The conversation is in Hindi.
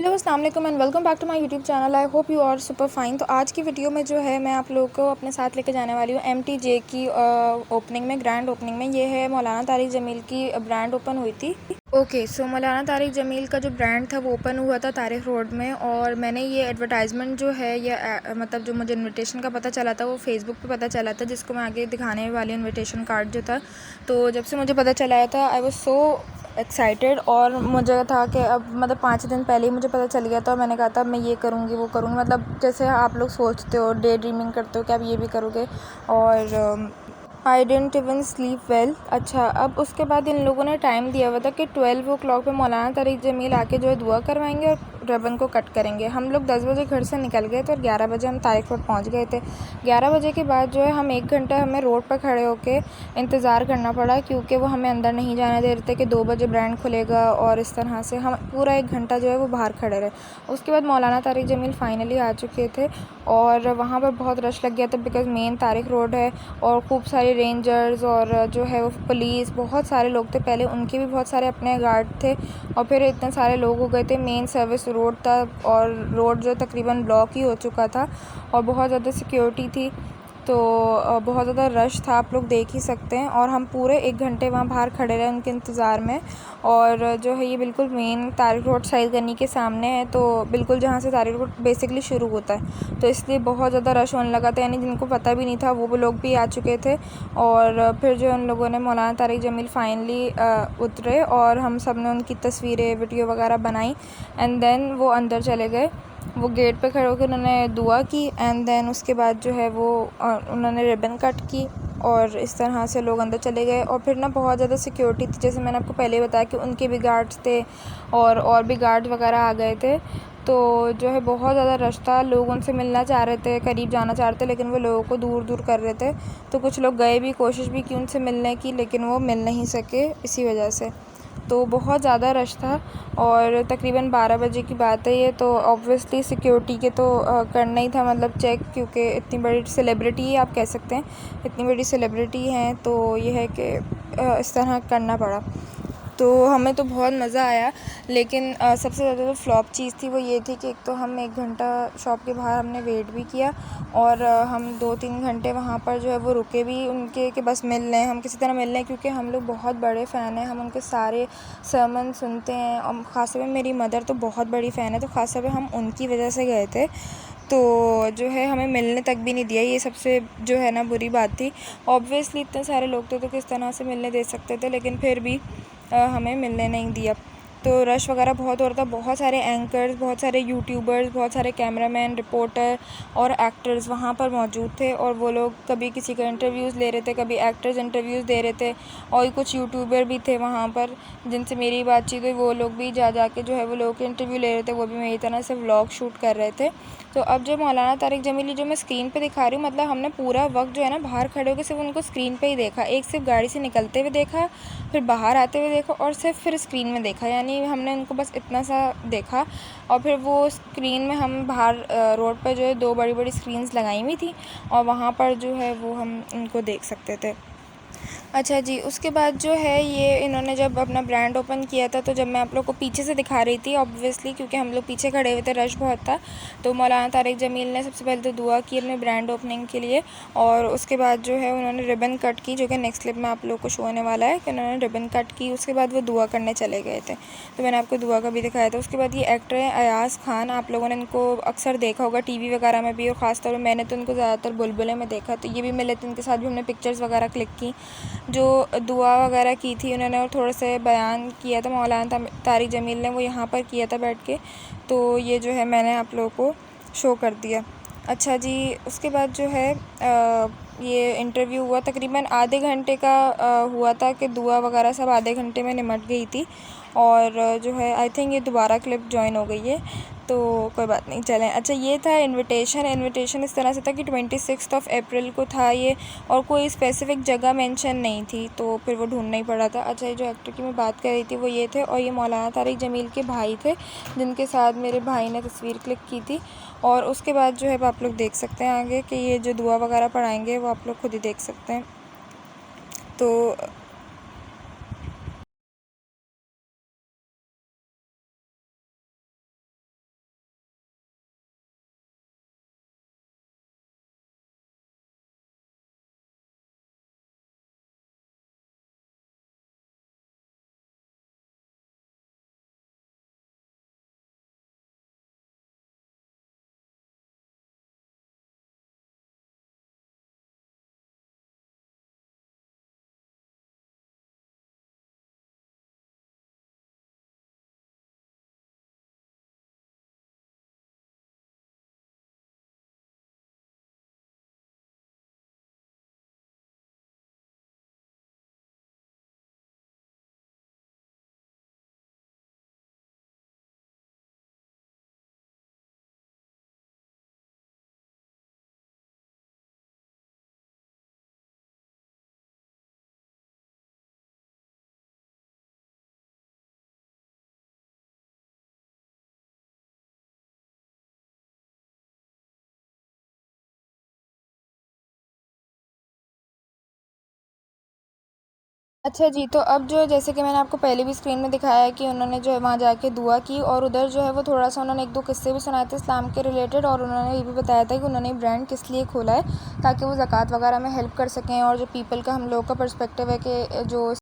हेलो अस्सलाम वालेकुम and welcome back to my YouTube channel. I hope you are super fine. तो आज की वीडियो में जो है मैं आप लोगों को अपने साथ लेके जाने वाली हूँ MTJ की ओपनिंग में, ग्रैंड ओपनिंग में। ये है मौलाना तारिक जमील की ब्रांड ओपन हुई थी। सो मौलाना तारिक जमील का जो ब्रांड था वो ओपन हुआ था तारिक रोड में। और मैंने ये एडवर्टाइजमेंट जो है ये मतलब जो मुझे इनविटेशन का पता चला था वो फेसबुक पे पता चला था, जिसको मैं आगे दिखाने वाली इनविटेशन कार्ड जो था। तो जब से मुझे पता चला था आई वाज सो एक्साइटेड, और मुझे था कि अब मतलब 5 दिन पहले ही मुझे पता चल गया था। और मैंने कहा था मैं ये करूँगी वो करूँगी, मतलब जैसे आप लोग सोचते हो, डे ड्रीमिंग करते हो कि आप ये भी करोगे। और आई डेंट इवन स्लीप वेल। अच्छा, अब उसके बाद इन लोगों ने टाइम दिया हुआ था कि 12 o'clock पे मौलाना तारिक जमील आके जो है दुआ करवाएंगे और रिबन को कट करेंगे। हम लोग 10 बजे घर से निकल गए थे और 11 बजे हम तारिक रोड पहुंच गए थे। 11 बजे के बाद जो है हम 1 घंटा हमें रोड पर खड़े होके इंतज़ार करना पड़ा, क्योंकि वो हमें अंदर नहीं जाने दे रहे थे कि 2 बजे ब्रांड खुलेगा। और इस तरह से हम पूरा 1 घंटा जो है वो बाहर खड़े रहे। उसके बाद मौलाना तारिक जमील फ़ाइनली आ चुके थे और वहाँ पर बहुत रश लग गया था, बिकॉज़ मेन तारिक रोड है और खूब सारे रेंजर्स और जो है वो पुलिस, बहुत सारे लोग थे। पहले उनके भी बहुत सारे अपने गार्ड थे और फिर इतने सारे लोग हो गए थे। मेन सर्विस रोड था और रोड जो तकरीबन ब्लॉक ही हो चुका था और बहुत ज़्यादा सिक्योरिटी थी। तो बहुत ज़्यादा रश था, आप लोग देख ही सकते हैं। और हम पूरे 1 घंटे वहाँ बाहर खड़े रहे उनके इंतज़ार में। और जो है ये बिल्कुल मेन तारिक रोड सईद गनी के सामने है, तो बिल्कुल जहाँ से तारिक रोड बेसिकली शुरू होता है, तो इसलिए बहुत ज़्यादा रश होने लगा था। यानी जिनको पता भी नहीं था वो लोग भी आ चुके थे। और फिर जो उन लोगों ने मौलाना तारिक जमील फ़ाइनली उतरे और हम सब ने उनकी तस्वीरें वीडियो वगैरह बनाई। एंड देन वो अंदर चले गए। वो गेट पे खड़े होकर उन्होंने दुआ की एंड देन उसके बाद जो है वो उन्होंने रिबन कट की और इस तरह से लोग अंदर चले गए। और फिर ना बहुत ज़्यादा सिक्योरिटी थी, जैसे मैंने आपको पहले बताया कि उनके भी गार्ड्स थे और भी गार्ड वगैरह आ गए थे। तो जो है बहुत ज़्यादा रश था, लोग उनसे मिलना चाह रहे थे, करीब जाना चाह रहे थे, लेकिन वो लोगों को दूर दूर कर रहे थे। तो कुछ लोग गए भी, कोशिश भी की उनसे मिलने की, लेकिन वो मिल नहीं सके इसी वजह से। तो बहुत ज़्यादा रश था और तकरीबन 12 बजे की बात है ये। तो ऑब्वियसली सिक्योरिटी के तो करना ही था, मतलब चेक, क्योंकि इतनी बड़ी सेलिब्रिटी ही आप कह सकते हैं, इतनी बड़ी सेलिब्रिटी हैं, तो ये है कि इस तरह करना पड़ा। तो हमें तो बहुत मज़ा आया, लेकिन सबसे ज़्यादा जो फ्लॉप चीज़ थी वो ये थी कि एक तो हम 1 घंटा शॉप के बाहर हमने वेट भी किया और हम 2-3 घंटे वहाँ पर जो है वो रुके भी उनके कि बस मिल लें, हम किसी तरह मिल लें, क्योंकि हम लोग बहुत बड़े फ़ैन हैं, हम उनके सारे sermon सुनते हैं। और ख़ास तौर पे मेरी मदर तो बहुत बड़ी फ़ैन है, तो ख़ास तौर पे हम उनकी वजह से गए थे। तो जो है हमें मिलने तक भी नहीं दिया, ये सबसे जो है ना बुरी बात थी। ऑब्वियसली इतने सारे लोग थे तो किस तरह से मिलने दे सकते थे, लेकिन फिर भी हमें मिलने नहीं दिया। तो रश वगैरह बहुत हो रहा था, बहुत सारे एंकर्स, बहुत सारे यूट्यूबर्स, बहुत सारे कैमरामैन, रिपोर्टर और एक्टर्स वहाँ पर मौजूद थे। और वो लोग कभी किसी का इंटरव्यूज़ ले रहे थे, कभी एक्टर्स इंटरव्यूज़ दे रहे थे। और कुछ यूट्यूबर भी थे वहाँ पर जिनसे मेरी बातचीत हुई, वो लोग भी जा के जो है वो लोग के इंटरव्यू ले रहे थे, वो भी मेरी तरह से व्लॉग शूट कर रहे थे। तो अब जो मौलाना तारिक जमीली जो मैं स्क्रीन पे दिखा रही हूँ, मतलब हमने पूरा वक्त जो है ना बाहर खड़े होकर सिर्फ उनको स्क्रीन पे ही देखा। एक सिर्फ गाड़ी से निकलते हुए देखा, फिर बाहर आते हुए देखा और सिर्फ फिर स्क्रीन में देखा, यानी हमने उनको बस इतना सा देखा। और फिर वो स्क्रीन में हम बाहर रोड पर जो है 2 बड़ी बड़ी स्क्रीन्स लगाई हुई थी और वहाँ पर जो है वो हम उनको देख सकते थे। अच्छा जी, उसके बाद जो है ये इन्होंने जब अपना ब्रांड ओपन किया था, तो जब मैं आप लोग को पीछे से दिखा रही थी ऑब्वियसली, क्योंकि हम लोग पीछे खड़े हुए थे, रश बहुत था। तो मौलाना तारिक जमील ने सबसे पहले तो दुआ की अपने ब्रांड ओपनिंग के लिए और उसके बाद जो है उन्होंने रिबन कट की, जो कि नेक्स्ट क्लिप में आप लोग को शो होने वाला है कि उन्होंने रिबन कट की। उसके बाद वो दुआ करने चले गए थे, तो मैंने आपको दुआ का भी दिखाया था। उसके बाद ये एक्टर हैं अयाज़ खान, आप लोगों ने इनको अक्सर देखा होगा टीवी वगैरह में भी, और ख़ासतौर पर मैंने तो इनको ज़्यादातर बुलबुलें में देखा। तो ये भी मिले थे, इनके साथ भी हमने पिक्चर्स वगैरह क्लिक की, जो दुआ वगैरह की थी उन्होंने और थोड़ा से बयान किया था मौलाना तारिक जमील ने, वो यहाँ पर किया था बैठ के। तो ये जो है मैंने आप लोगों को शो कर दिया। अच्छा जी, उसके बाद जो है ये इंटरव्यू हुआ, तकरीबन आधे घंटे का हुआ था कि दुआ वगैरह सब आधे घंटे में निमट गई थी। और जो है आई थिंक ये दोबारा क्लिप जॉइन हो गई है, तो कोई बात नहीं, चलें। अच्छा, ये था इनविटेशन इस तरह से था कि 26 अप्रैल को था ये, और कोई स्पेसिफ़िक जगह मेंशन नहीं थी, तो फिर वो ढूंढना ही पड़ा था। अच्छा, ये जो एक्टर की मैं बात कर रही थी वो ये थे, और ये मौलाना तारिक जमील के भाई थे, जिनके साथ मेरे भाई ने तस्वीर क्लिक की थी। और उसके बाद जो है आप लोग देख सकते हैं आगे कि ये जो दुआ वगैरह पढ़ाएंगे वो आप लोग खुद ही देख सकते हैं। तो अच्छा जी, तो अब जो है जैसे कि मैंने आपको पहले भी स्क्रीन में दिखाया है कि उन्होंने जो है वहाँ जाके दुआ की और उधर जो है वो थोड़ा-सा उन्होंने 1-2 किस्से भी सुनाए थे इस्लाम के रिलेटेड और उन्होंने ये भी बताया था कि उन्होंने ब्रांड किस लिए खोला है ताकि वो ज़कात वगैरह में हेल्प कर सकें और जो पीपल का हम लोग का पर्सपेक्टिव है कि जो